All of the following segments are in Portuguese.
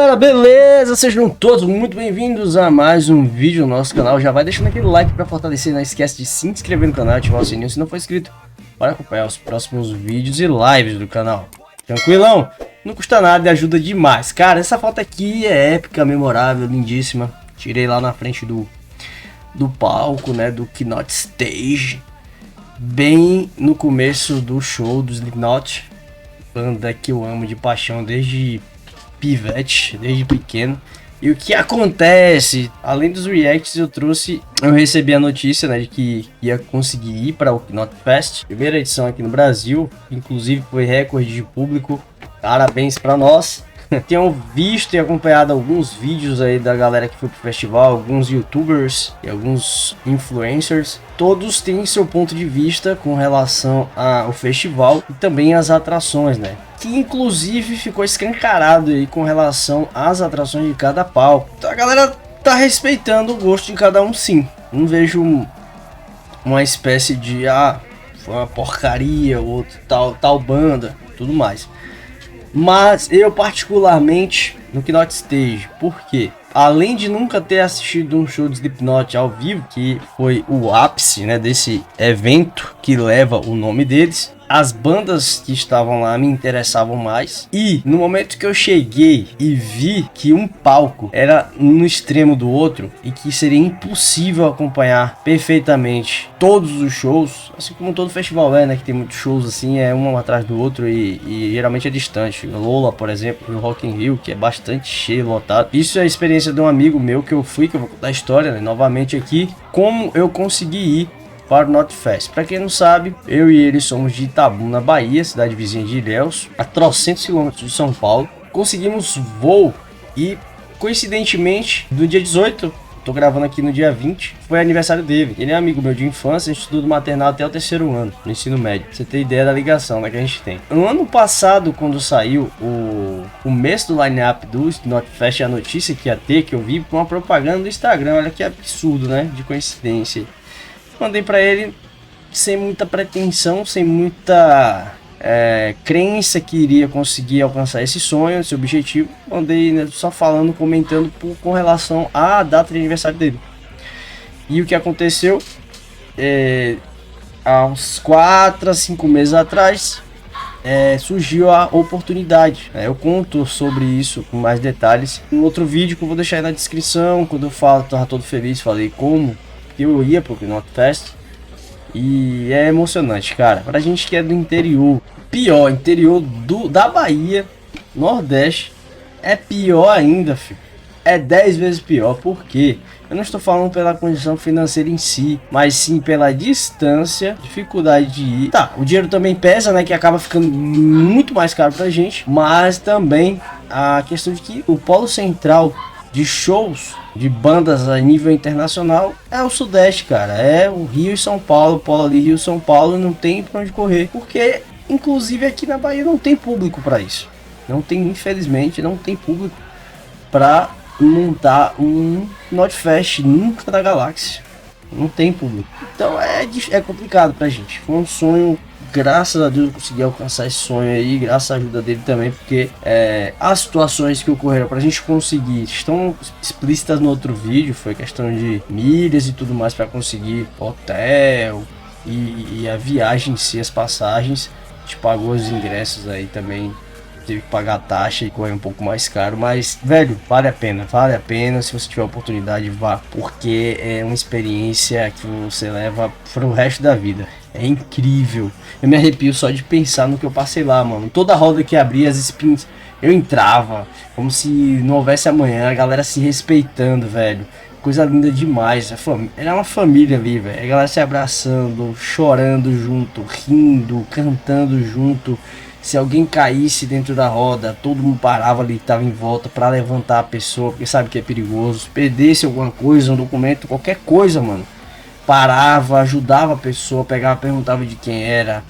galera, beleza? Sejam todos muito bem-vindos a mais um vídeo no nosso canal. Já vai deixando aquele like para fortalecer, não esquece de se inscrever no canal e ativar o sininho se não for inscrito para acompanhar os próximos vídeos e lives do canal. Tranquilão? Não custa nada e ajuda demais. Cara, essa foto aqui é épica, memorável, lindíssima. Tirei lá na frente do palco, né, do Keynote Stage, bem no começo do show do Slipknot, banda que eu amo de paixão desde pivete, desde pequeno. E o que acontece? Além dos reacts, eu recebi a notícia, né, de que ia conseguir ir para o Knot Fest, primeira edição aqui no Brasil, inclusive foi recorde de público. Parabéns para nós. Tenham visto e acompanhado alguns vídeos aí da galera que foi pro festival, alguns youtubers e alguns influencers. Todos têm seu ponto de vista com relação ao festival e também as atrações, né? Que inclusive ficou escancarado aí com relação às atrações de cada palco. Então a galera tá respeitando o gosto de cada um, sim. Não vejo uma espécie de foi uma porcaria, outro tal banda, tudo mais. Mas eu particularmente no Keynote Stage, porque além de nunca ter assistido um show de Slipknot ao vivo, que foi o ápice, né, desse evento que leva o nome deles, as bandas que estavam lá me interessavam mais. E no momento que eu cheguei e vi que um palco era no extremo do outro e que seria impossível acompanhar perfeitamente todos os shows, assim como todo festival né, que tem muitos shows assim, um atrás do outro e geralmente é distante. O Lola, por exemplo, o Rock in Rio, que é bastante cheio, lotado. Isso é a experiência de um amigo meu que eu fui, que eu vou contar a história, né, novamente aqui, como eu consegui ir para o Knot Fest. Para quem não sabe, eu e ele somos de Itabuna, Bahia, cidade vizinha de Ilhéus, a trocentos quilômetros de São Paulo. Conseguimos voo e, coincidentemente, no dia 18, tô gravando aqui no dia 20, foi aniversário dele. Ele é amigo meu de infância, a gente estuda maternal até o 3º ano, no ensino médio. Pra você ter ideia da ligação, né, que a gente tem. No ano passado, quando saiu o começo do line-up do Knot Fest, a notícia que ia ter, que eu vi uma propaganda do Instagram, olha que absurdo, né, de coincidência. Mandei pra ele sem muita pretensão, sem muita crença que iria conseguir alcançar esse sonho, esse objetivo. Mandei, né, só falando, comentando com relação à data de aniversário dele. E o que aconteceu? Há uns 4 a 5 meses atrás surgiu a oportunidade. Eu conto sobre isso com mais detalhes em outro vídeo que eu vou deixar aí na descrição. Quando eu falo, tava todo feliz, falei como eu ia pro Knot Fest. E é emocionante, cara. Pra gente que é do interior, pior, interior da Bahia, Nordeste, é pior ainda, filho. É 10 vezes pior, porque eu não estou falando pela condição financeira em si, mas sim pela distância, dificuldade de ir. Tá, o dinheiro também pesa, né, que acaba ficando muito mais caro pra gente, mas também a questão de que o polo central de shows de bandas a nível internacional é o Sudeste, cara. É o Rio e São Paulo, polo ali, Rio e São Paulo, não tem pra onde correr, porque inclusive aqui na Bahia não tem público para isso. Não tem, infelizmente, não tem público para montar um Knot Fest nunca da galáxia. Não tem público. Então é complicado pra gente. Foi um sonho. Graças a Deus eu consegui alcançar esse sonho aí, graças à ajuda dele também, porque as situações que ocorreram pra gente conseguir estão explícitas no outro vídeo. Foi questão de milhas e tudo mais para conseguir hotel e a viagem em si, as passagens. A gente pagou os ingressos aí também, teve que pagar a taxa e correr um pouco mais caro, mas velho, vale a pena. Se você tiver a oportunidade, vá, porque é uma experiência que você leva pro resto da vida. É incrível, eu me arrepio só de pensar no que eu passei lá, mano. Toda roda que abria, as spins, eu entrava como se não houvesse amanhã, a galera se respeitando, velho. Coisa linda demais. Era uma família ali, velho. A galera se abraçando, chorando junto, rindo, cantando junto. Se alguém caísse dentro da roda, todo mundo parava ali que tava em volta pra levantar a pessoa, porque sabe que é perigoso. Se perdesse alguma coisa, um documento, qualquer coisa, mano, parava, ajudava a pessoa, pegava, perguntava de quem era.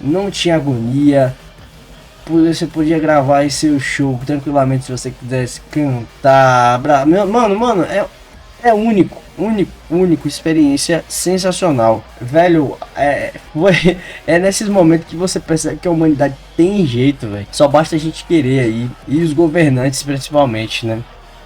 Não tinha agonia. Você podia gravar aí seu show tranquilamente se você quisesse cantar. Mano, é único, experiência sensacional. Velho, é nesses momentos que você percebe que a humanidade tem jeito, velho. Só basta a gente querer aí. E os governantes principalmente, né?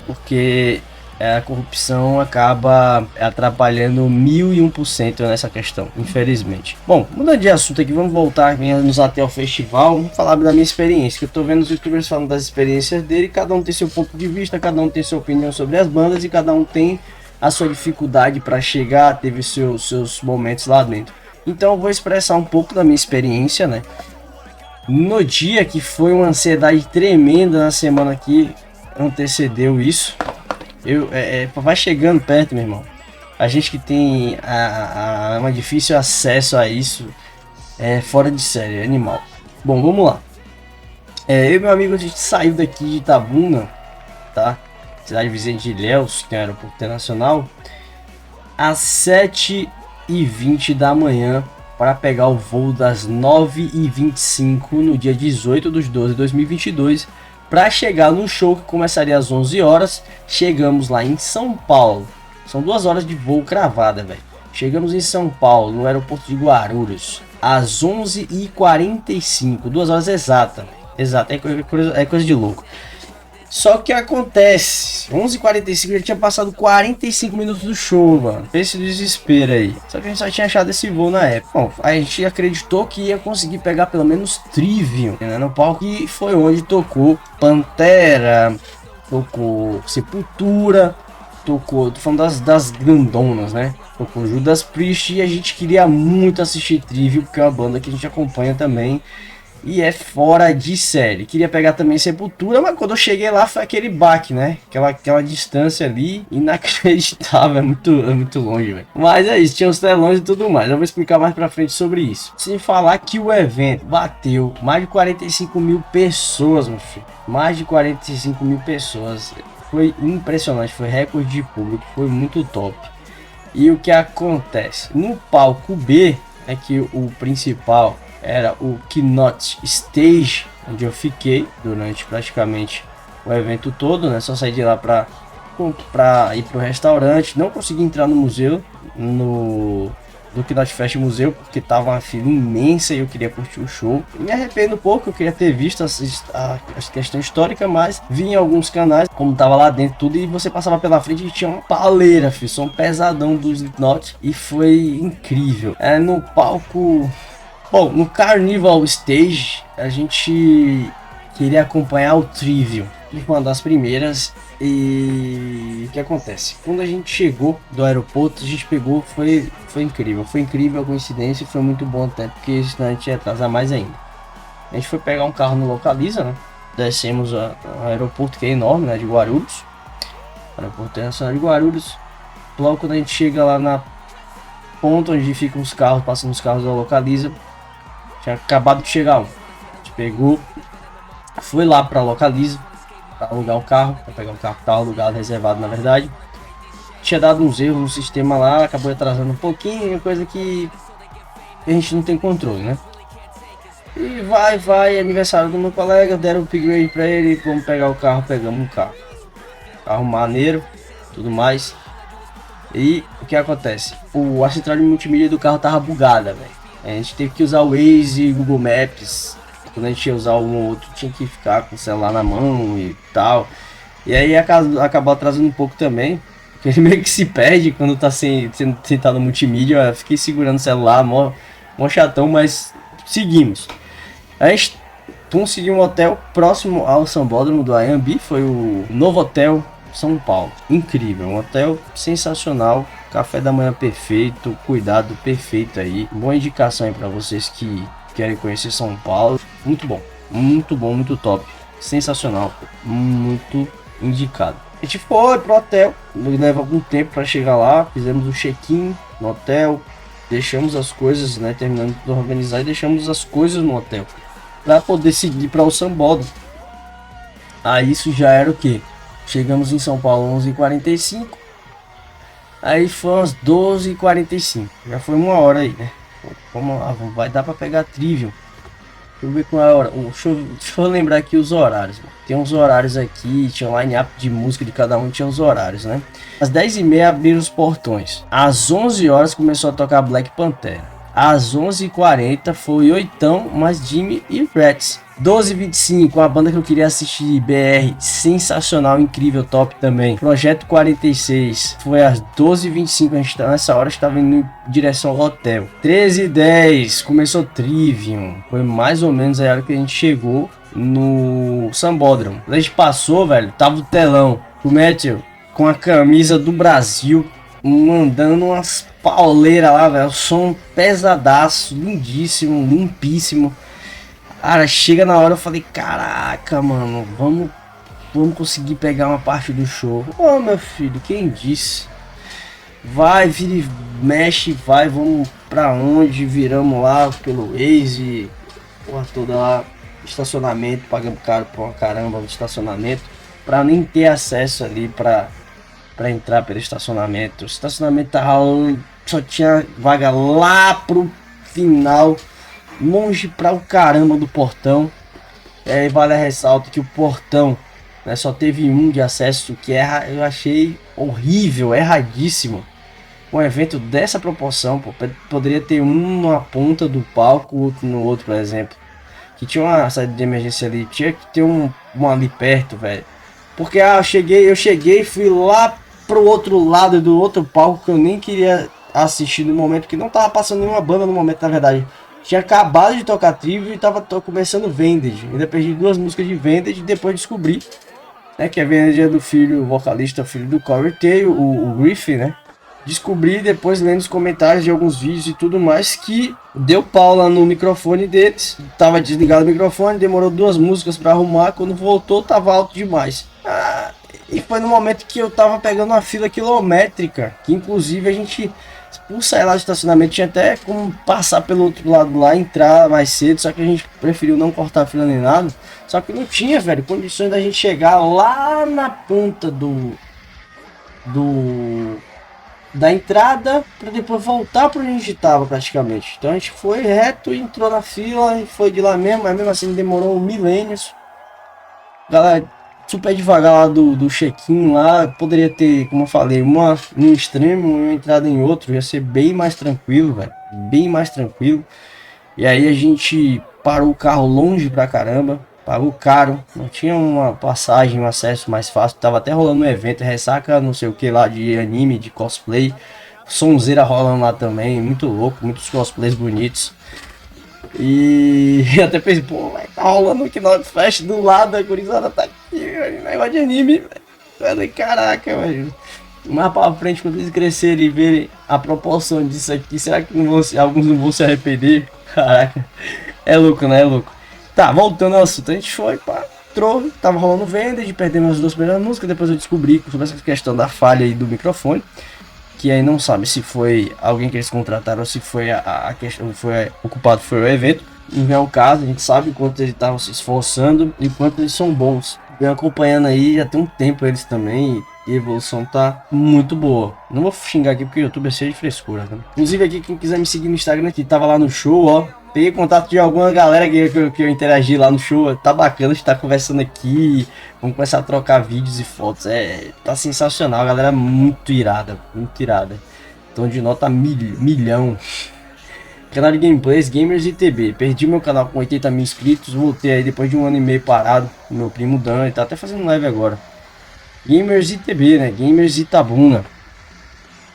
Porque a corrupção acaba atrapalhando 1001% nessa questão, infelizmente. Bom, mudando de assunto aqui, vamos voltar nos até o festival. Vamos falar da minha experiência, que eu tô vendo os youtubers falando das experiências dele. Cada um tem seu ponto de vista, cada um tem sua opinião sobre as bandas e cada um tem a sua dificuldade para chegar, teve seus momentos lá dentro. Então eu vou expressar um pouco da minha experiência, né? No dia que foi uma ansiedade tremenda na semana que antecedeu isso. Vai chegando perto, meu irmão. A gente que tem uma difícil acesso a isso é fora de série, é animal. Bom, vamos lá. Eu e meu amigo, a gente saiu daqui de Itabuna, tá? Cidade vizinha de Ilhéus, que é um aeroporto internacional, às 7h20 da manhã para pegar o voo das 9h25 no dia 18/12/2022. Para chegar no show que começaria às 11 horas, chegamos lá em São Paulo. São 2 horas de voo cravada, velho. Chegamos em São Paulo, no aeroporto de Guarulhos, às 11h45, 2 horas exatas. Exato, é coisa de louco. Só que acontece, 11h45 já tinha passado 45 minutos do show, mano. Esse desespero aí. Só que a gente só tinha achado esse voo na época. Bom, a gente acreditou que ia conseguir pegar pelo menos Trivium, né, no palco. E foi onde tocou Pantera, tocou Sepultura, tocou, tô falando das grandonas, né? Tocou Judas Priest e a gente queria muito assistir Trivium, porque é uma banda que a gente acompanha também. E é fora de série. Queria pegar também Sepultura, mas quando eu cheguei lá foi aquele baque, né? Aquela distância ali inacreditável. É muito longe, velho. Mas é isso, tinha os telões e tudo mais. Eu vou explicar mais pra frente sobre isso. Sem falar que o evento bateu mais de 45 mil pessoas, meu filho. Mais de 45 mil pessoas. Foi impressionante, foi recorde de público, foi muito top. E o que acontece? No palco B, é que o principal era o Keynote Stage, onde eu fiquei durante praticamente o evento todo, né? Só saí de lá pra ir pro restaurante. Não consegui entrar no museu, do Keynote Fest Museu, porque tava uma fila imensa e eu queria curtir o show. Me arrependo um pouco, eu queria ter visto a questão histórica, mas vi em alguns canais, como tava lá dentro tudo, e você passava pela frente e tinha uma paleira, filho, som pesadão do Slipknot, e foi incrível. No palco... Bom, no Carnival Stage, a gente queria acompanhar o Trivium, que foi uma das primeiras. E o que acontece? Quando a gente chegou do aeroporto, a gente pegou, foi incrível. Foi incrível a coincidência e foi muito bom até, porque senão a gente ia atrasar mais ainda. A gente foi pegar um carro no Localiza, né? Descemos o aeroporto, que é enorme, né? De Guarulhos. Aeroporto Internacional de Guarulhos. Logo quando a gente chega lá na ponta onde ficam os carros, passando os carros da Localiza, tinha acabado de chegar um. A gente pegou, foi lá pra Localiza para alugar o carro, para pegar o carro que estava alugado, reservado na verdade. Tinha dado uns erros no sistema lá, acabou atrasando um pouquinho, coisa que a gente não tem controle, né? E vai, aniversário do meu colega, deram um upgrade para ele, vamos pegar o carro, pegamos um carro. Carro maneiro, tudo mais. E o que acontece? A central de multimídia do carro tava bugada, velho. A gente teve que usar o Waze e Google Maps. Quando a gente ia usar um ou outro, tinha que ficar com o celular na mão e tal. E aí acabou atrasando um pouco também. Porque ele meio que se perde quando tá sentado no multimídia. Eu fiquei segurando o celular, mó chatão, mas seguimos. A gente conseguiu um hotel próximo ao Sambódromo do Anhembi. Foi o Novotel São Paulo. Incrível, um hotel sensacional. Café da manhã perfeito, cuidado perfeito aí. Boa indicação aí pra vocês que querem conhecer São Paulo. Muito bom, muito top. Sensacional, muito indicado. A gente foi pro hotel, leva algum tempo para chegar lá. Fizemos o check-in no hotel, deixamos as coisas, né? Terminando de organizar e deixamos as coisas no hotel para poder seguir para o Sambódromo. Aí isso já era o que? Chegamos em São Paulo 11h45. Aí foi umas 12h45. Já foi uma hora aí, né? Vamos lá, vai dar para pegar Trivium. Deixa eu ver qual é a hora. Deixa eu lembrar aqui os horários. Mano. Tem uns horários aqui, tinha um line-up de música de cada um, tinha uns horários, né? Às 10h30 abriram os portões. Às 11 horas começou a tocar Black Panther. às 11h40 foi Oitão, mais Jimmy e Rats. 12h25, uma banda que eu queria assistir, BR, sensacional, incrível, top também. Projeto 46, foi às 12h25, a gente tá nessa hora, estava indo em direção ao hotel. 13h10, começou Trivium, foi mais ou menos a hora que a gente chegou no Sambódromo. A gente passou, velho, tava o telão, o Matthew com a camisa do Brasil, mandando umas pauleiras lá, velho, som pesadaço, lindíssimo, limpíssimo. Cara, chega na hora eu falei, caraca, mano, vamos conseguir pegar uma parte do show. Ô, meu filho, quem disse? Vai, vira e mexe, vai, vamos pra onde? Viramos lá pelo Waze, porra toda lá, estacionamento, pagamos caro pra uma caramba de estacionamento, pra nem ter acesso ali pra entrar pelo estacionamento. O estacionamento tava, só tinha vaga lá pro final, longe pra o caramba do portão. E vale a ressalto que o portão, né, só teve um de acesso, que eu achei horrível, erradíssimo. Um evento dessa proporção, pô, poderia ter um na ponta do palco, outro no outro, por exemplo. Que tinha uma saída de emergência ali, tinha que ter um ali perto, velho. Porque eu cheguei, fui lá pro outro lado do outro palco que eu nem queria assistir no momento, que não tava passando nenhuma banda no momento, na verdade. Tinha acabado de tocar Trivium e tava começando Vended. Ainda perdi 2 músicas de Vended e depois descobri, né, que a Vended é do filho, o vocalista, filho do Corey Taylor, o Griffin, né? Descobri depois lendo os comentários de alguns vídeos e tudo mais que deu pau lá no microfone deles. Tava desligado o microfone, demorou 2 músicas para arrumar, quando voltou tava alto demais. E foi no momento que eu tava pegando uma fila quilométrica, que inclusive a gente, por sair lá do estacionamento, tinha até como passar pelo outro lado lá, entrar mais cedo, só que a gente preferiu não cortar a fila nem nada. Só que não tinha, velho, condições da gente chegar lá na ponta da entrada para depois voltar para onde a gente tava praticamente. Então a gente foi reto, entrou na fila e foi de lá mesmo, mas mesmo assim demorou milênios. Galera, super devagar lá do check-in lá, poderia ter, como eu falei, uma no extremo e uma entrada em outro, ia ser bem mais tranquilo, velho, bem mais tranquilo. E aí a gente parou o carro longe pra caramba, pagou caro, não tinha uma passagem, um acesso mais fácil, tava até rolando um evento, ressaca não sei o que lá de anime, de cosplay, sonzeira rolando lá também, muito louco, muitos cosplays bonitos. E até pensei, pô, tá rolando o Knot Fest do lado, a gurizada tá aqui, velho, negócio de anime, velho. Falei, caraca, velho. Mais pra frente, quando eles crescerem e verem a proporção disso aqui, será que alguns não vão se arrepender? Caraca, é louco, né? É louco. Tá, voltando ao assunto, a gente foi, pá, entrou, tava rolando Vended, perdemos as 2 primeiras músicas, depois eu descobri sobre essa questão da falha aí do microfone, que aí não sabe se foi alguém que eles contrataram ou se foi a questão, o culpado foi o evento. Não é o caso, a gente sabe o quanto eles estavam se esforçando e quanto eles são bons. Vem acompanhando aí, já tem um tempo eles também, e a evolução tá muito boa. Não vou xingar aqui porque o YouTube é cheio de frescura, né? Inclusive aqui, quem quiser me seguir no Instagram, que tava lá no show, ó, peguei contato de alguma galera que eu interagi lá no show, tá bacana, a gente tá conversando aqui, vamos começar a trocar vídeos e fotos, tá sensacional, a galera muito irada, então de nota milhão. Canal de gameplays, Gamers ITB, perdi meu canal com 80 mil inscritos, voltei aí depois de 1 ano e meio parado, meu primo Dan, ele tá até fazendo live agora. Gamers ITB, né, Gamers Itabuna,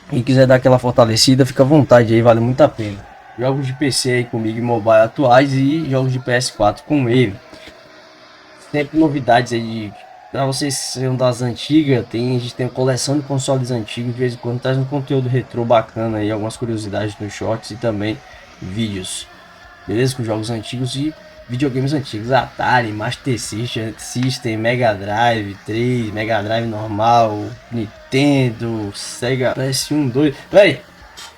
quem quiser dar aquela fortalecida, fica à vontade aí, vale muito a pena. Jogos de PC aí comigo e mobile atuais e jogos de PS4 com ele. Sempre novidades aí, pra vocês serem das antigas, a gente tem uma coleção de consoles antigos, de vez em quando traz um conteúdo retrô bacana aí, algumas curiosidades nos shorts e também vídeos, beleza? Com jogos antigos e videogames antigos, Atari, Master System, Mega Drive 3, Mega Drive normal, Nintendo, Sega, PS1, 2, véi,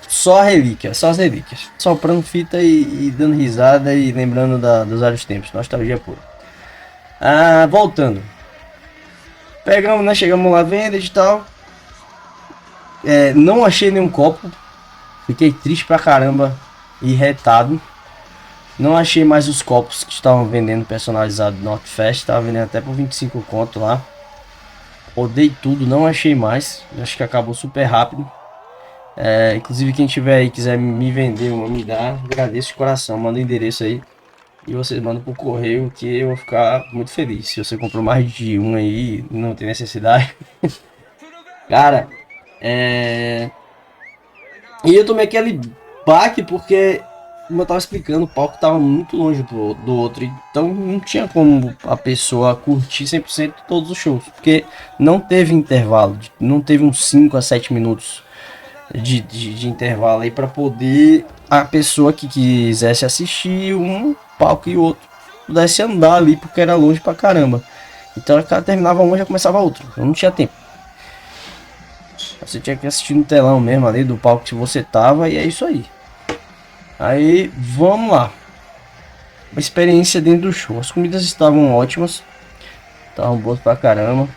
só relíquia, só as relíquias, soprando fita e dando risada e lembrando dos vários tempos, nostalgia pura. Voltando, pegamos, né, chegamos lá, venda e tal, não achei nenhum copo, fiquei triste pra caramba e retado. Não achei mais os copos que estavam vendendo personalizado no Notfest, tava vendendo até por 25 conto lá. Rodei tudo, não achei mais, acho que acabou super rápido. Inclusive quem tiver aí quiser me vender uma, me dá, agradeço de coração, manda o endereço aí e vocês mandam por correio que eu vou ficar muito feliz. Se você comprou mais de um aí, não tem necessidade. Cara, e eu tomei aquele baque porque, como eu tava explicando, o palco tava muito longe do outro, então não tinha como a pessoa curtir 100% todos os shows, porque não teve intervalo, não teve uns 5 a 7 minutos de intervalo aí para poder a pessoa que quisesse assistir um palco e outro pudesse andar ali, porque era longe pra caramba. Então o cara terminava um e já começava outro, eu não tinha tempo. Você tinha que assistir no telão mesmo ali do palco que você tava e é isso aí. Aí vamos lá. Uma experiência dentro do show. As comidas estavam ótimas, estavam boas pra caramba.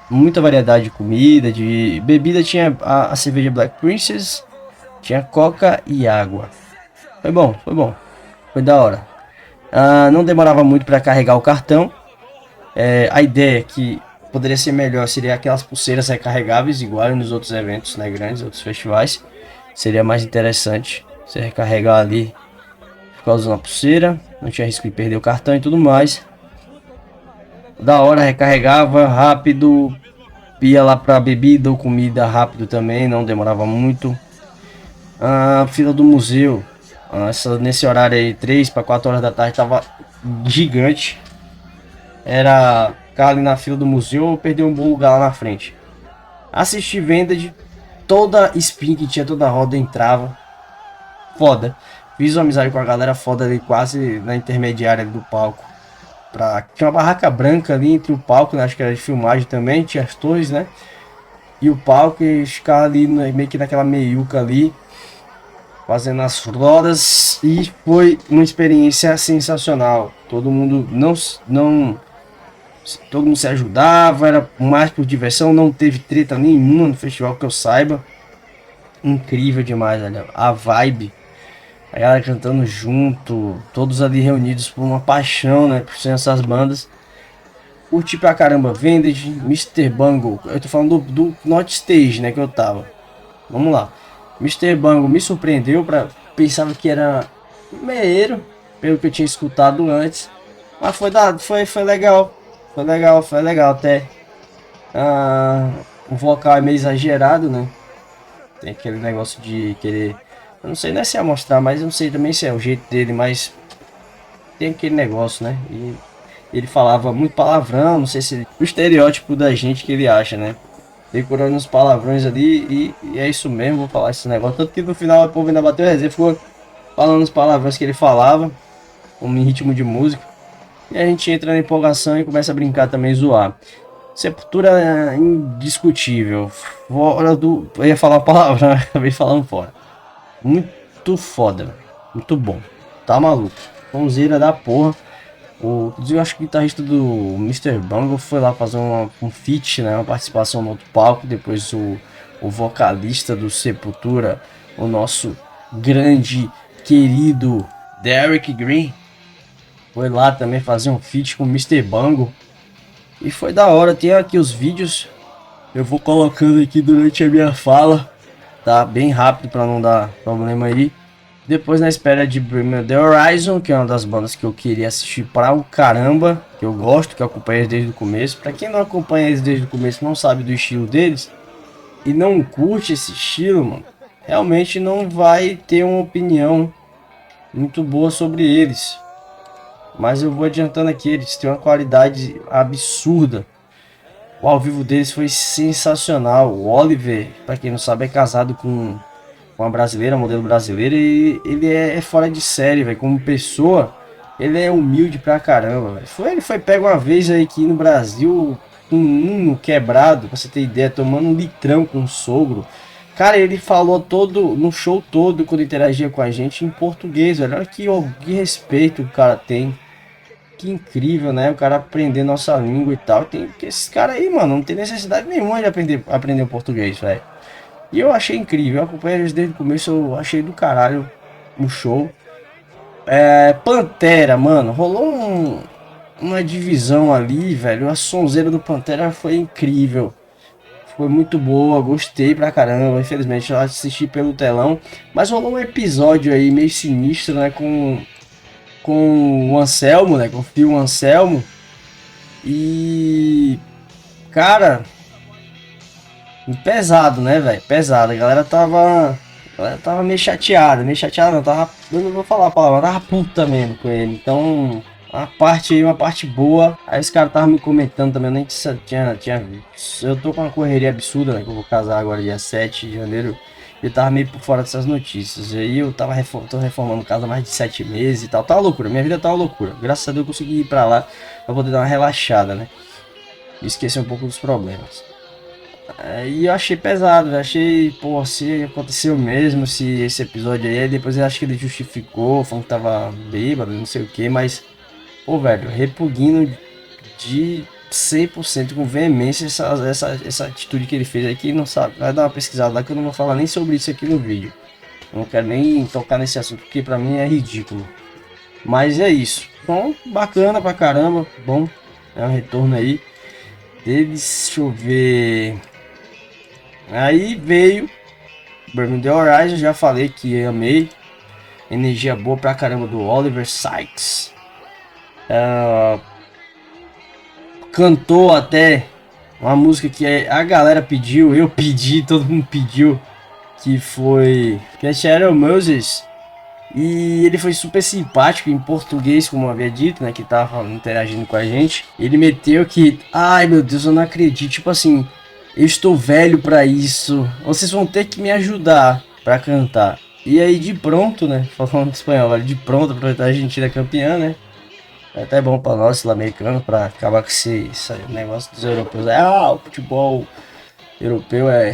Muita variedade de comida, de bebida. Tinha a cerveja Black Princess, tinha coca e água. Foi bom, foi da hora. Não demorava muito para carregar o cartão. A ideia que poderia ser melhor seria aquelas pulseiras recarregáveis, igual nos outros eventos, né, grandes, outros festivais. Seria mais interessante você recarregar ali, ficar usando a pulseira, não tinha risco de perder o cartão e tudo mais. Da hora, recarregava rápido, ia lá para bebida ou comida rápido também, não demorava muito. A fila do museu, nesse horário aí, 3 para 4 horas da tarde, tava gigante. Era ficar ali na fila do museu ou perder um bom lugar lá na frente. Assisti venda de toda spin que tinha, toda roda entrava. Foda. Fiz uma amizade com a galera foda ali, quase na intermediária do palco. Tinha uma barraca branca ali entre o palco, né? Acho que era de filmagem também, tinha as torres, né? E o palco, e ficava ali meio que naquela meiuca ali, fazendo as rodas, e foi uma experiência sensacional. Todo mundo todo mundo se ajudava, era mais por diversão, não teve treta nenhuma no festival que eu saiba. Incrível demais, olha, a vibe, a galera cantando junto, todos ali reunidos por uma paixão, né, por ser essas bandas. Curti pra caramba, Vended, Mr. Bungle, eu tô falando do Not Stage, né, que eu tava. Vamos lá. Mr. Bungle me surpreendeu, pensava que era meieiro, pelo que eu tinha escutado antes. Mas foi legal. Foi legal até. O vocal é meio exagerado, né? Tem aquele negócio de querer. Eu não sei nem se é mostrar, mas eu não sei também se é o jeito dele, mas tem aquele negócio, né? E ele falava muito palavrão, não sei se o estereótipo da gente que ele acha, né? Decorando os palavrões ali e é isso mesmo, vou falar esse negócio. Tanto que no final o povo ainda bateu a resenha, ficou falando os palavrões que ele falava, como em ritmo de música. E a gente entra na empolgação e começa a brincar também, zoar. Sepultura é indiscutível. Fora do. Eu ia falar uma palavra, acabei falando fora. Muito foda, muito bom. Tá maluco. Sonzeira da porra. Inclusive, eu acho que o guitarrista do Mr. Bungle foi lá fazer um feat, né? Uma participação no outro palco. Depois o vocalista do Sepultura, o nosso grande, querido Derek Green, foi lá também fazer um feat com o Mr. Bungle. E foi da hora, tem aqui os vídeos. Eu vou colocando aqui durante a minha fala. Tá bem rápido para não dar problema aí. Depois na espera de Bring The Horizon, que é uma das bandas que eu queria assistir pra o caramba. Que eu gosto, que eu acompanho eles desde o começo. Pra quem não acompanha eles desde o começo, não sabe do estilo deles. E não curte esse estilo, mano. Realmente não vai ter uma opinião muito boa sobre eles. Mas eu vou adiantando aqui, eles têm uma qualidade absurda. O ao vivo deles foi sensacional. O Oliver, para quem não sabe, é casado com uma brasileira, modelo brasileira, e ele é fora de série, velho. Como pessoa, ele é humilde pra caramba, velho. Ele foi pego uma vez aí aqui no Brasil, com um quebrado, pra você ter ideia, tomando um litrão com um sogro. Cara, ele falou no show todo, quando interagia com a gente, em português, velho. Olha que respeito o cara tem. Que incrível, né? O cara aprender nossa língua e tal. Tem que esses caras aí, mano, não tem necessidade nenhuma de aprender o português, velho. E eu achei incrível, eu acompanhei eles desde o começo, eu achei do caralho o show. Pantera, mano, rolou uma divisão ali, velho. A sonzeira do Pantera foi incrível. foi muito boa, gostei pra caramba. Infelizmente eu assisti pelo telão, mas rolou um episódio aí meio sinistro, né, com o Anselmo, né, com o Phil Anselmo. E cara, pesado, né, velho? Pesado. A galera tava meio chateada, não, tava, eu não vou falar a palavra, tava puta mesmo com ele. Então, uma parte boa. Aí os caras estavam me comentando também, eu nem tinha visto. Eu tô com uma correria absurda, né? Que eu vou casar agora dia 7 de janeiro. Eu tava meio por fora dessas notícias. E aí eu tô reformando casa há mais de 7 meses e tal. Tá uma loucura, minha vida tá uma loucura. Graças a Deus eu consegui ir pra lá pra poder dar uma relaxada, né? E esquecer um pouco dos problemas. E eu achei pesado, eu achei, pô, se aconteceu mesmo, se esse episódio aí, depois eu acho que ele justificou, falando que tava bêbado, não sei o que, mas, pô, velho, repugno de 100% com veemência essa atitude que ele fez aqui, não sabe, vai dar uma pesquisada lá que eu não vou falar nem sobre isso aqui no vídeo, eu não quero nem tocar nesse assunto, porque pra mim é ridículo, mas é isso, bom, bacana pra caramba, bom, é um retorno aí deles, deixa eu ver... Aí veio Bring Me The Horizon, já falei que amei. Energia boa pra caramba do Oliver Sykes. Cantou até uma música que a galera pediu, eu pedi, todo mundo pediu, que foi Shadow Moses. E ele foi super simpático em português, como eu havia dito, né, que tava interagindo com a gente. Ele meteu que, ai meu Deus, eu não acredito, tipo assim, eu estou velho pra isso, vocês vão ter que me ajudar pra cantar. E aí de pronto, né, falando espanhol, velho, de pronto, aproveitar a Argentina campeã, né. É até bom pra nós, sul-americanos, pra acabar com esse negócio dos europeus. O futebol europeu vai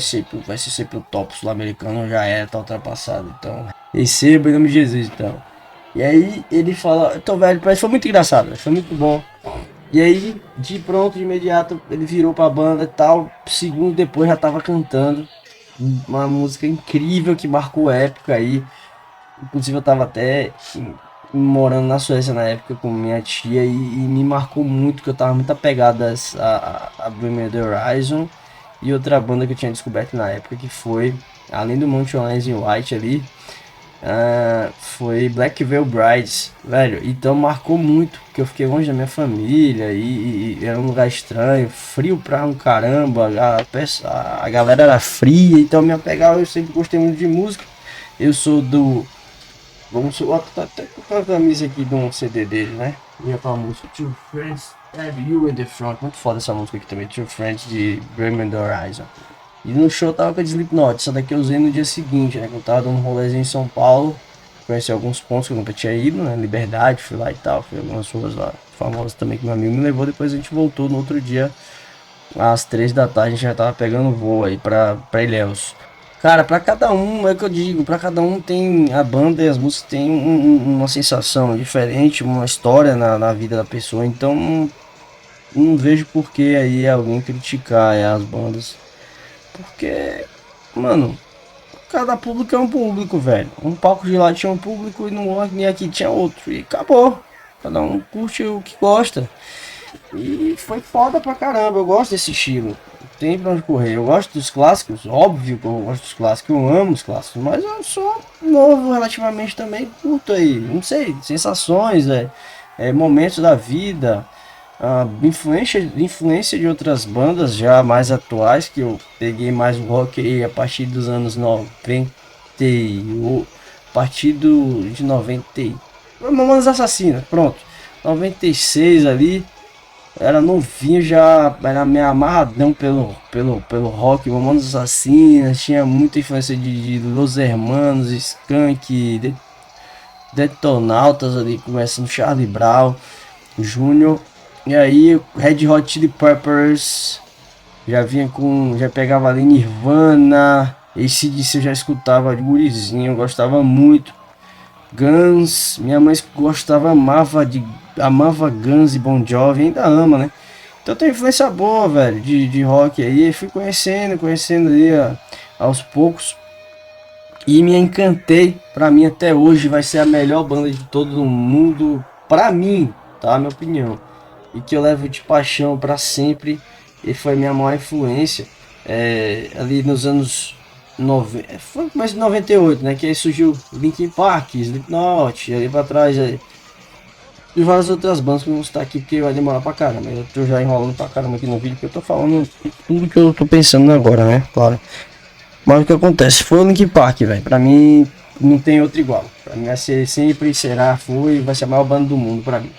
ser sempre o top, sul-americano já tá ultrapassado, então receba em nome de Jesus, então. E aí ele fala, eu tô velho, mas foi muito engraçado, foi muito bom. E aí, de pronto, de imediato, ele virou pra banda e tal, segundo depois já tava cantando uma música incrível que marcou época aí. Inclusive eu tava até morando na Suécia na época com minha tia e me marcou muito, que eu tava muito apegado a Bring Me The Horizon. E outra banda que eu tinha descoberto na época que foi, além do Mountain Lions in White ali, foi Black Veil Brides, velho. Então marcou muito, porque eu fiquei longe da minha família e era um lugar estranho, frio pra um caramba, a galera era fria, então me apegava, eu sempre gostei muito de música. Eu sou do... Vamos até com a camisa aqui de um CD dele, né? E a música Two Friends Have You in the Front. Muito foda essa música aqui também, Two Friends de Bring Me The Horizon. E no show tava com a Slipknot, essa daqui eu usei no dia seguinte, né? Que eu tava dando um rolezinho em São Paulo. Conheci alguns pontos que eu nunca tinha ido, né? Liberdade, fui lá e tal. Fui algumas ruas lá famosas também que meu amigo me levou. Depois a gente voltou no outro dia, às 3 da tarde, a gente já tava pegando voo aí pra Ilhéus. Cara, pra cada um, é o que eu digo, pra cada um tem a banda e as músicas tem uma sensação diferente, uma história na vida da pessoa, então não vejo por que aí alguém criticar as bandas. Porque, mano, cada público é um público, velho. Um palco de lá tinha um público e no outro e aqui tinha outro. E acabou. Cada um curte o que gosta. E foi foda pra caramba, eu gosto desse estilo. Tem pra onde correr. Eu gosto dos clássicos, óbvio que eu gosto dos clássicos, eu amo os clássicos, mas eu sou novo relativamente também, curto aí, não sei, sensações, momentos da vida, influência de outras bandas já mais atuais, que eu peguei mais o rock aí a partir dos anos 90, a partir de 90, Mamonas Assassinas, pronto, 96 ali. Era novinho, já era meio amarradão pelo rock, Mamonas Assassinas, tinha muita influência de Los Hermanos, Skank, Detonautas ali, começando Charlie Brown Jr. E aí Red Hot Chili Peppers já pegava ali Nirvana, AC/DC eu já escutava de gurizinho, eu gostava muito. Guns, minha mãe amava Guns e Bon Jovi, ainda ama, né? Então tem influência boa, velho, de rock aí. Fui conhecendo ali aos poucos. E me encantei. Pra mim até hoje vai ser a melhor banda de todo mundo. Pra mim, tá? Minha opinião. E que eu levo de paixão pra sempre. E foi minha maior influência. ali nos anos 90, foi mais de 98, né? Que aí surgiu Linkin Park, Slipknot, ali pra trás, e várias outras bandas que eu vou citar aqui porque vai demorar pra caramba. Eu tô já enrolando pra caramba aqui no vídeo, porque eu tô falando tudo que eu tô pensando agora, né? Claro. Mas o que acontece? Foi o Linkin Park, velho. Pra mim, não tem outro igual. Pra mim vai ser sempre, será, foi, vai ser a maior banda do mundo pra mim.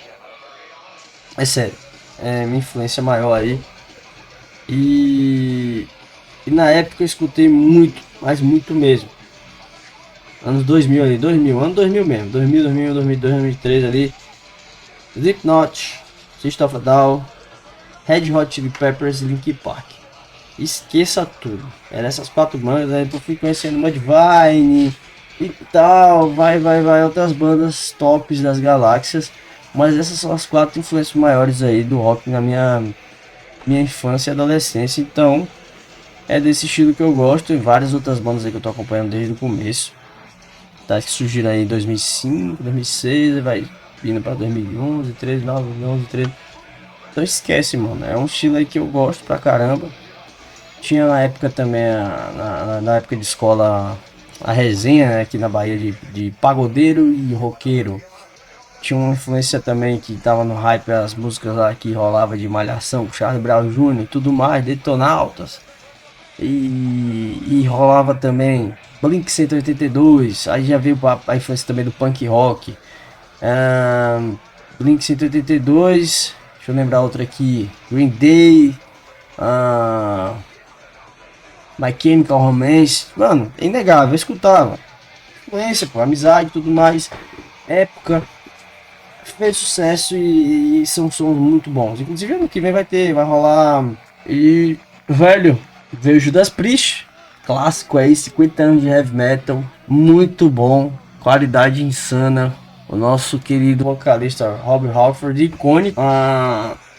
É sério. É minha influência maior aí. E, e na época eu escutei muito, mas muito mesmo. Anos 2000 ali, 2000, ano 2000 mesmo. 2000, 2001, 2002, 2003 ali. Slipknot, System of a Down, Red Hot Chili Peppers e Linkin Park. Esqueça tudo. Eram essas 4 bandas, aí eu fui conhecendo Mudvayne e tal, vai, outras bandas tops das galáxias. Mas essas são as 4 influências maiores aí do rock na minha infância e adolescência. Então, é desse estilo que eu gosto e várias outras bandas aí que eu tô acompanhando desde o começo. Tá, que surgiram aí em 2005, 2006, vai vindo pra 2011, 13, 9, 11, 13. Então esquece, mano. É um estilo aí que eu gosto pra caramba. Tinha na época também, na época de escola, a resenha, né, aqui na Bahia de pagodeiro e roqueiro. Tinha uma influência também que tava no hype, as músicas lá que rolava de Malhação, Charlie Brown Jr. e tudo mais, Detonautas. E rolava também Blink 182, aí já veio a influência também do punk rock. Blink 182, deixa eu lembrar outra aqui, Green Day, My Chemical Romance, mano, é inegável, eu escutava. Influência, pô, amizade e tudo mais, época, fez sucesso e são sons muito bons. Inclusive ano que vem vai rolar. E, velho, veio Judas Priest, clássico aí, 50 anos de heavy metal, muito bom, qualidade insana. O nosso querido vocalista Rob Halford, icônico,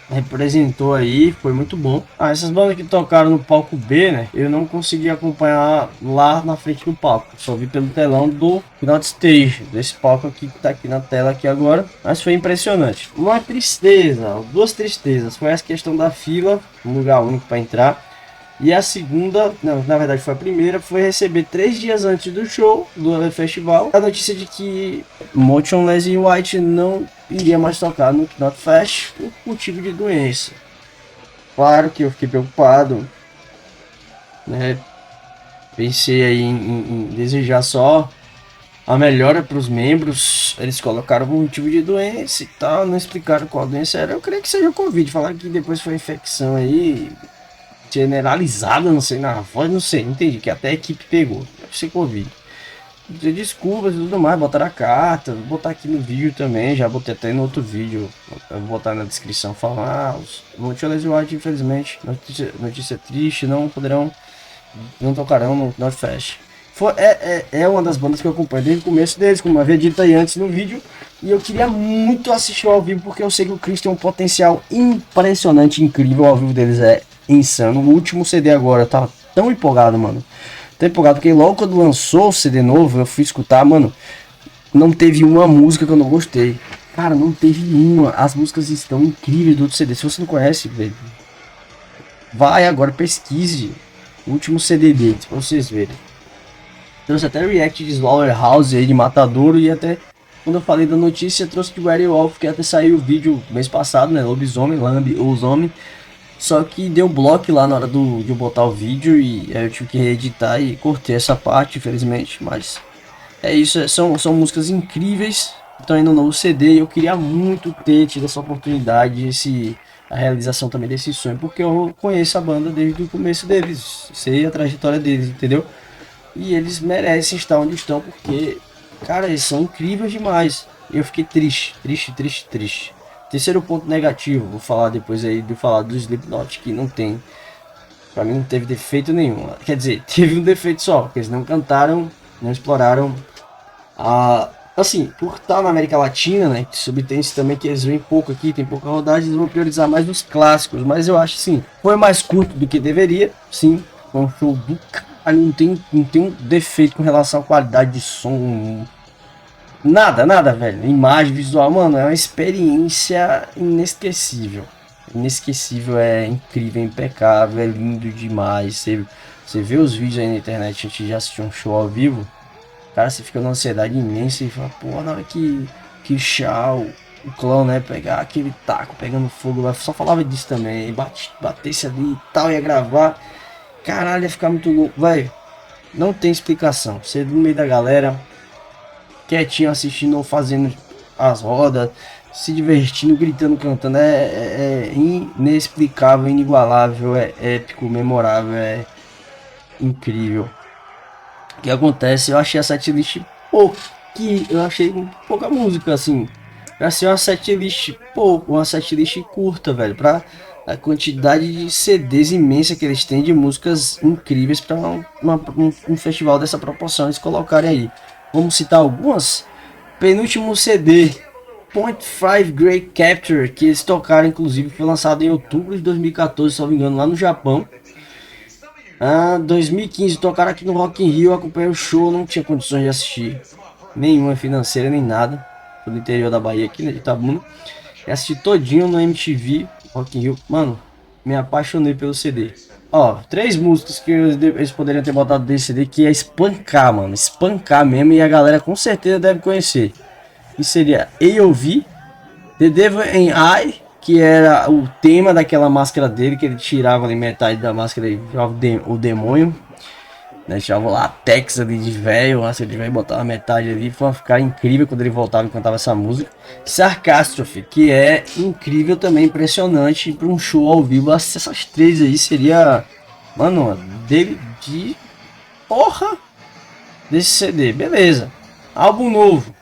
representou aí, foi muito bom. Essas bandas que tocaram no palco B, né? Eu não consegui acompanhar lá na frente do palco, só vi pelo telão do Not Stage, desse palco aqui que tá aqui na tela aqui agora. Mas foi impressionante. Uma tristeza, 2 tristezas, foi essa questão da fila, um lugar único para entrar. E a segunda, não, na verdade foi a primeira, foi receber 3 dias antes do show, do festival, a notícia de que Motionless in White não iria mais tocar no Knot Fest por motivo de doença. Claro que eu fiquei preocupado, né? Pensei aí em desejar só a melhora para os membros. Eles colocaram um motivo de doença e tal, não explicaram qual doença era. Eu creio que seja o Covid, falaram que depois foi infecção aí generalizada, não sei, na voz, não sei, entendi, que até a equipe pegou, deve ser Covid. Desculpas e tudo mais, botaram a carta, vou botar aqui no vídeo também, já botei até no outro vídeo, eu vou botar na descrição, falar, os Motionless White, infelizmente, notícia triste, não tocarão no Knot Fest. É uma das bandas que eu acompanho desde o começo deles, como eu havia dito aí antes no vídeo, e eu queria muito assistir ao vivo, porque eu sei que o Chris tem um potencial impressionante, incrível, ao vivo deles é insano. O último CD agora, eu tava tão empolgado, mano. Tão empolgado, porque logo quando lançou o CD novo, eu fui escutar, mano. Não teve uma música que eu não gostei. Cara, não teve uma. As músicas estão incríveis do outro CD. Se você não conhece, velho, vai agora, pesquise o último CD deles, pra vocês verem. Trouxe até react de Slaughterhouse aí, de Matadouro, e até quando eu falei da notícia, trouxe de Werewolf, que até saiu o vídeo mês passado, né? Lobisomem, Lamb, Lobisomem. Só que deu bloco lá na hora de eu botar o vídeo e aí eu tive que reeditar e cortei essa parte, infelizmente. Mas é isso, são músicas incríveis. Estão indo no novo CD e eu queria muito ter tido essa oportunidade, a realização também desse sonho, porque eu conheço a banda desde o começo deles, sei a trajetória deles, entendeu? E eles merecem estar onde estão, porque, cara, eles são incríveis demais. Eu fiquei triste. Terceiro ponto negativo, vou falar depois aí de falar do Slipknot, que não tem, pra mim não teve defeito nenhum. Quer dizer, teve um defeito só, porque eles não cantaram, não exploraram assim, por estar na América Latina, né, que subtende também que eles vêm pouco aqui, tem pouca rodagem, eles vão priorizar mais os clássicos, mas eu acho sim, foi mais curto do que deveria, sim, foi um show do cara, não tem um defeito com relação à qualidade de som. Nada, velho. Imagem, visual, mano, é uma experiência inesquecível. inesquecível, é incrível, é impecável, é lindo demais. Você vê os vídeos aí na internet, a gente já assistiu um show ao vivo, cara, você fica numa ansiedade imensa e fala, pô, na hora que o clã, né, pegar aquele taco pegando fogo lá, só falava disso também, e batesse ali e tal, ia gravar, caralho, ia ficar muito louco, velho, não tem explicação, você no meio da galera, quietinho assistindo ou fazendo as rodas, se divertindo, gritando, cantando, é inexplicável, inigualável, é épico, memorável, é incrível. O que acontece? Eu achei a setlist eu achei pouca música assim. Pra ser uma setlist uma setlist curta, velho, pra a quantidade de CDs imensa que eles têm de músicas incríveis para um festival dessa proporção eles colocarem aí. Vamos citar algumas. Penúltimo CD, Point Five Great Capture, que eles tocaram, inclusive foi lançado em outubro de 2014, se não me engano, lá no Japão. 2015 tocaram aqui no Rock in Rio, acompanhei o show, não tinha condições de assistir, nenhuma financeira nem nada, do interior da Bahia aqui, né, de Itabuna. E assisti todinho no MTV Rock in Rio, mano, me apaixonei pelo CD. Ó, 3 músicas que eles poderiam ter botado desse CD que é espancar, mano, espancar mesmo, e a galera com certeza deve conhecer. Que seria AOV, The Devil and I, que era o tema daquela máscara dele, que ele tirava ali metade da máscara e virava o demônio, né? Tirava o latex ali de velho, máscara de velho, botava metade ali, foi ficar incrível quando ele voltava e cantava essa música. Sarcastrophe, que é incrível também, impressionante para um show ao vivo. Essas 3 aí seria, mano, dele de porra desse CD, beleza. Álbum novo,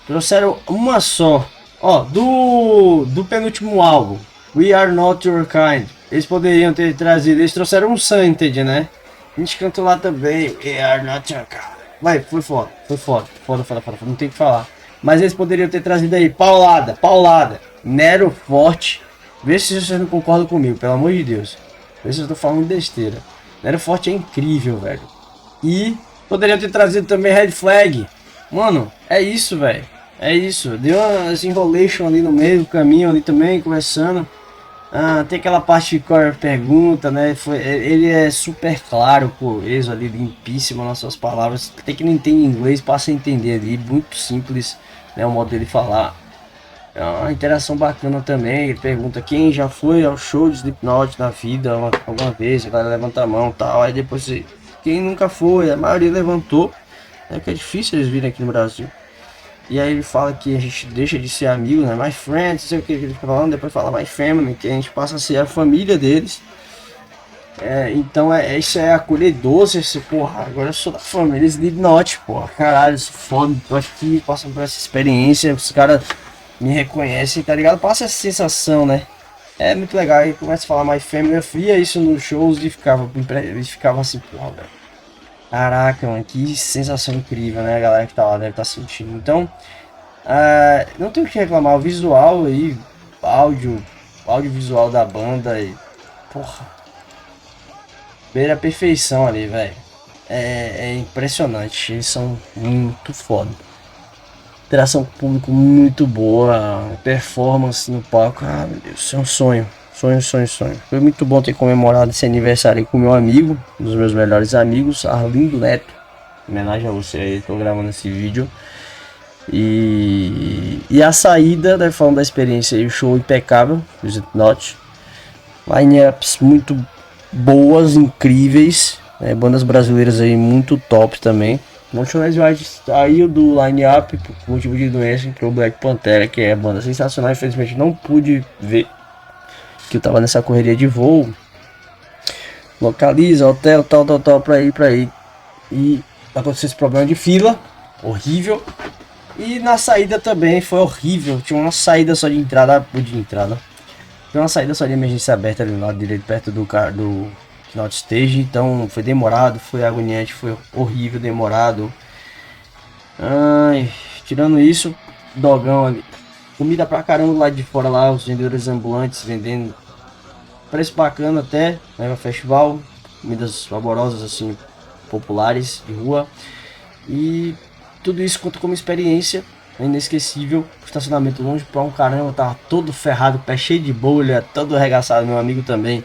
trouxeram uma só. Ó, do penúltimo álbum, We Are Not Your Kind, eles poderiam ter trazido, eles trouxeram um Sainted, né? A gente cantou lá também, We Are Not Your Kind. Vai, foi foda, foda, não tem o que falar. Mas eles poderiam ter trazido aí, paulada, Nero Forte. Vê se vocês não concordam comigo, pelo amor de Deus. Vê se eu tô falando besteira. Nero Forte é incrível, velho. E poderiam ter trazido também Red Flag. Mano, é isso, velho. É isso, deu umas enrolation ali no meio do caminho ali também, conversando. Tem aquela parte que o pergunta, né? Ele é super claro, coeso ali, limpíssimo nas suas palavras. Tem que não entende inglês, passa a entender ali, muito simples, né? O modo dele falar. É uma interação bacana também. Ele pergunta quem já foi ao show de Slipknot na vida alguma vez, a galera levanta a mão e tal. Aí depois quem nunca foi, a maioria levantou. É que é difícil eles virem aqui no Brasil. E aí ele fala que a gente deixa de ser amigo, né? My friends, não sei o que ele fica falando, depois fala my family, que a gente passa a ser a família deles. Então isso é acolhedor, porra, agora eu sou da família Slipknot, porra, caralho, isso foda, tô aqui passando por essa experiência, os caras me reconhecem, tá ligado? Passa essa sensação, né? É muito legal, aí começa a falar my family, eu via isso nos shows e eles ficavam assim, porra, velho. Caraca, mano, que sensação incrível, né? A galera que tá lá deve estar sentindo. Então, não tem o que reclamar. O visual aí, audiovisual da banda, e, porra, beira a perfeição ali, velho. É impressionante. Eles são muito foda. Interação com o público muito boa. Performance no palco. Meu Deus, isso é um sonho. Sonho. Foi muito bom ter comemorado esse aniversário com meu amigo, um dos meus melhores amigos, Arlindo Neto. Em homenagem a você aí, tô gravando esse vídeo. E a saída, né, falando da experiência aí, o show impecável, Slipknot. Line-ups muito boas, incríveis, né, bandas brasileiras aí muito top também. Motionless White saiu do line-up por motivo de doença, entrou o Black Pantera, que é banda sensacional, infelizmente não pude ver, que eu tava nessa correria de voo, localiza, hotel, tal, pra ir, e aconteceu esse problema de fila, horrível, e na saída também foi horrível, tinha uma saída só de entrada, tinha uma saída só de emergência aberta ali no lado direito, perto do final de stage, então foi demorado, foi agoniante, foi horrível, demorado, tirando isso, dogão ali, comida pra caramba lá de fora lá, os vendedores ambulantes vendendo, preço bacana até, né, festival, comidas saborosas assim, populares de rua, e tudo isso conta como experiência, É inesquecível. Estacionamento longe pra um caramba, tava todo ferrado, pé cheio de bolha, todo arregaçado, meu amigo também.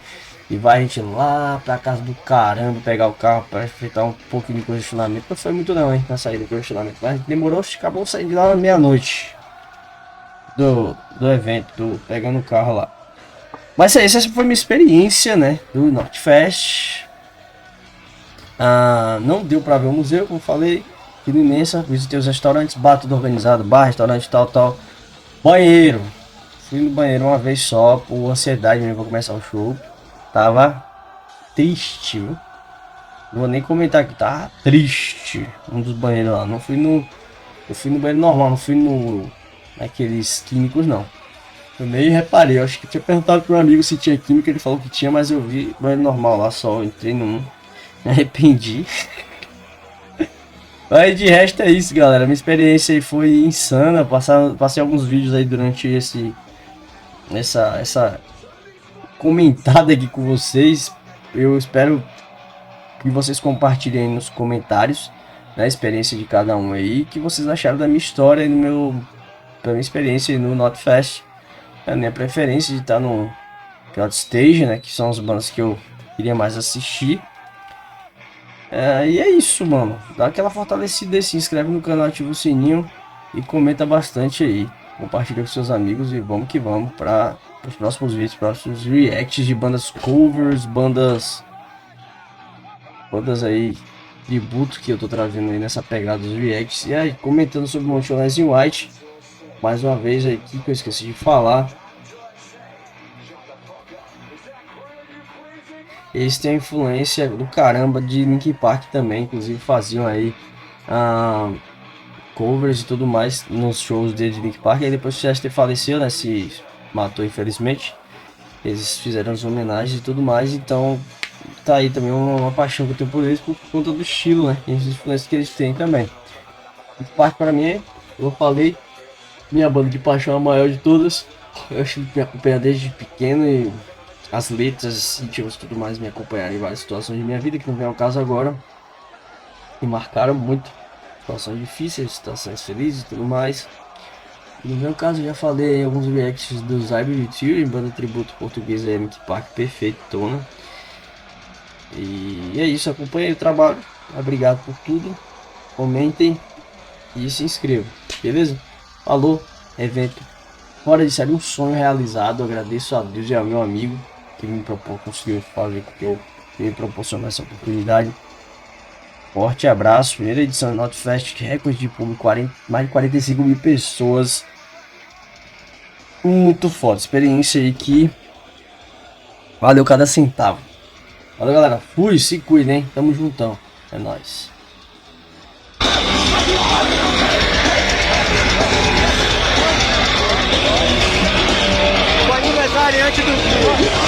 E vai a gente lá pra casa do caramba, pegar o carro pra enfeitar um pouquinho de congestionamento. Não foi muito não, hein, na saída do congestionamento. Mas demorou, acabou saindo de lá na meia-noite do evento, pegando o carro lá. Mas essa foi minha experiência, né, do Northfest. Não deu pra ver o museu, como falei, tudo imensa. Visitei os restaurantes, bar tudo organizado, bar, restaurante, tal. Banheiro, fui no banheiro uma vez só, por ansiedade mesmo pra começar o show. Tava triste, viu? Não vou nem comentar aqui, tava triste. Um dos banheiros lá, não fui no... Eu fui no banheiro normal, não fui no... naqueles químicos não. Eu nem reparei, eu acho que tinha perguntado para um amigo se tinha química, ele falou que tinha, mas eu vi banheiro normal lá só, eu entrei num, me arrependi. Mas de resto é isso, galera, minha experiência aí foi insana, passei alguns vídeos aí durante essa comentada aqui com vocês. Eu espero que vocês compartilhem aí nos comentários, né, a experiência de cada um aí, que vocês acharam da minha história e da minha experiência no Northfest. A minha preferência de estar no Crowd Stage, né, que são as bandas que eu queria mais assistir. E é isso, mano. Dá aquela fortalecida aí, se inscreve no canal, ativa o sininho e comenta bastante aí. Compartilha com seus amigos e vamos que vamos para os próximos vídeos, próximos reacts de bandas covers, bandas aí tributo que eu tô trazendo aí nessa pegada dos reacts. E aí, comentando sobre Motionless in White. Mais uma vez aqui que eu esqueci de falar. Eles têm a influência do caramba de Linkin Park também. Inclusive faziam aí covers e tudo mais nos shows deles de Linkin Park. E depois o Chester faleceu, né? Se matou infelizmente. Eles fizeram as homenagens e tudo mais. Então tá aí também uma paixão que eu tenho por eles por conta do estilo, né? E as influências que eles têm também. Linkin Park para mim, eu falei, minha banda de paixão é a maior de todas. Eu acho que me acompanha desde pequeno e as letras, ritmos e tudo mais me acompanharam em várias situações de minha vida, que não vem ao caso agora. E marcaram muito. Situações difíceis, situações felizes e tudo mais. E no meu caso, já falei em alguns reacts dos Hybrid Theory, banda tributo portuguesa aí, Linkin Park, perfeitona. E é isso, acompanhem o trabalho. Obrigado por tudo. Comentem e se inscrevam, beleza? Falou, evento fora de série, um sonho realizado. Eu agradeço a Deus e ao meu amigo que conseguiu fazer com que eu me proporcionar essa oportunidade. Forte abraço, primeira edição do Northfest, recorde de público, mais de 45 mil pessoas. Muito foda, experiência aí que valeu cada centavo. Valeu, galera, fui, se cuidem, tamo juntão, é nóis. O aniversário antes do